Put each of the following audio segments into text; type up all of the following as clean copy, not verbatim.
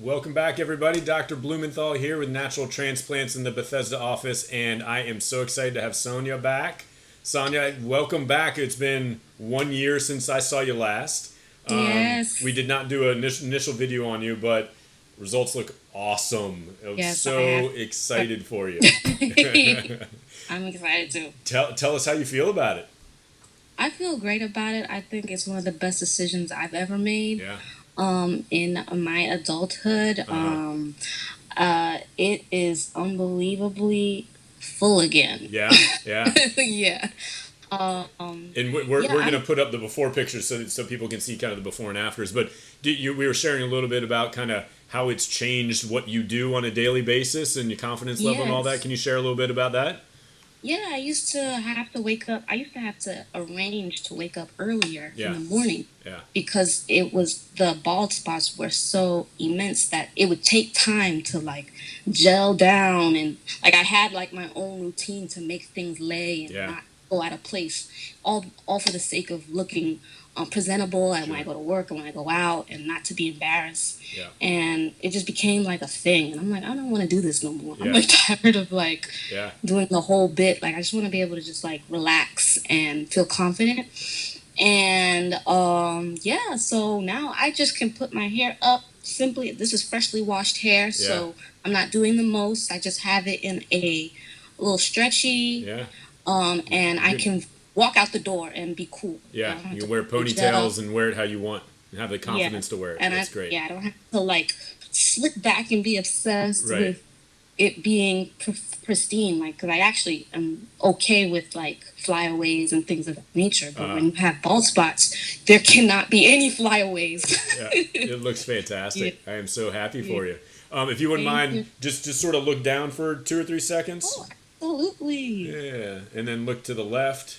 Welcome back, everybody. Dr. Blumenthal here with Natural Transplants in the Bethesda office, and I am so excited to have Sonya back. Sonya, welcome back. It's been 1 year since I saw you last. Yes. We did not do an initial video on you, but results look awesome. I was Yes, so I have. excited for you. I'm excited too. Tell us how you feel about it. I feel great about it. I think it's one of the best decisions I've ever made. Yeah. In my adulthood. It is unbelievably full again. Yeah. Yeah. Yeah. And we're going to put up the before pictures so people can see kind of the before and afters. But we were sharing a little bit about kind of how it's changed what you do on a daily basis and your confidence level and all that. Yes. Can you share a little bit about that? Yeah, I used to have to wake up. I used to have to arrange to wake up earlier Yeah. in the morning Yeah. because the bald spots were so immense that it would take time to like gel down, and like I had like my own routine to make things lay and Yeah. not go out of place, all for the sake of looking presentable and when I Sure. go to work and when I go out, and not to be embarrassed. Yeah. And it just became like a thing, and I'm like, I don't want to do this no more. I'm Yeah. like tired of like Yeah. doing the whole bit. Like I just want to be able to just like relax and feel confident. And yeah, so now I just can put my hair up simply. This is freshly washed hair, so I'm not doing the most. I just have it in a little stretchy, Yeah. and I Good. can walk out the door and be cool. I Yeah. don't have You to can wear put gel. ponytails and wear it how you want and have the confidence to wear it. And That's great. I don't have to like slick back and be obsessed Right. with it being pristine. Like, because I actually am okay with like flyaways and things of that nature. But when you have bald spots, there cannot be any flyaways. Yeah, it looks fantastic. Yeah. I am so happy for you. If you wouldn't Thank mind, you. just sort of look down for 2 or 3 seconds. Oh, absolutely. Yeah, and then look to the left.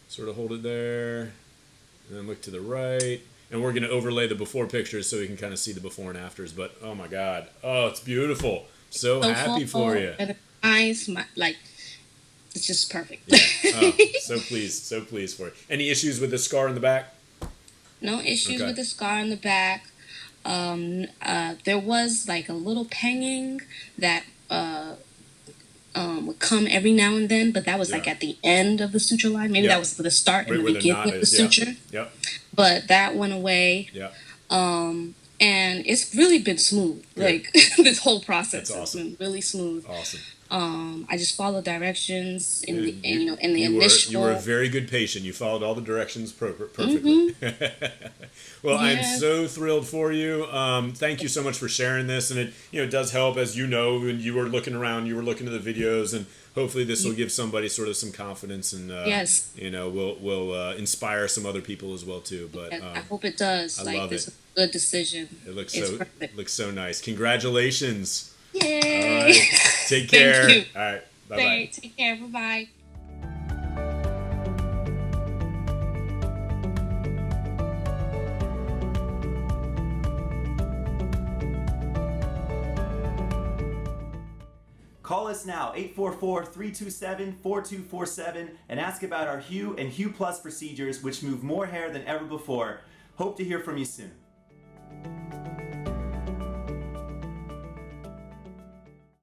Sort of hold it there, and then look to the right. And we're going to overlay the before pictures so we can kind of see the before and afters. But oh my God, oh, it's beautiful. So happy for you. And eyes, like, it's just perfect. Yeah. Oh, so pleased for you. Any issues with the scar in the back? No issues Okay. with the scar in the back. There was like a little panging that would come every now and then, but that was like Yeah. at the end of the suture line. Maybe Yeah. that was for the start Right and where the the knot beginning of the is. Yeah. suture. Yep. But that went away. Yeah. And it's really been smooth. Good. Like this whole process That's has awesome. been really smooth. Awesome. I just followed directions in the You- in the you initial. you were a very good patient. You followed all the directions perfectly. Well, I'm Yeah. so thrilled for you. Thank you so much for sharing this, and it does help, as you know, when you were looking around, you were looking at the videos, and hopefully this will give somebody sort of some confidence, and Yes. will inspire some other people as well too. But I hope it does. I Like love this it. is a good decision. It looks It's so perfect. looks so nice. Congratulations. All Yay! right, take care. Thank you. All right, bye bye. Thanks. Take care. Bye bye. Call us now, 844-327-4247, and ask about our Hue and Hue Plus procedures, which move more hair than ever before. Hope to hear from you soon.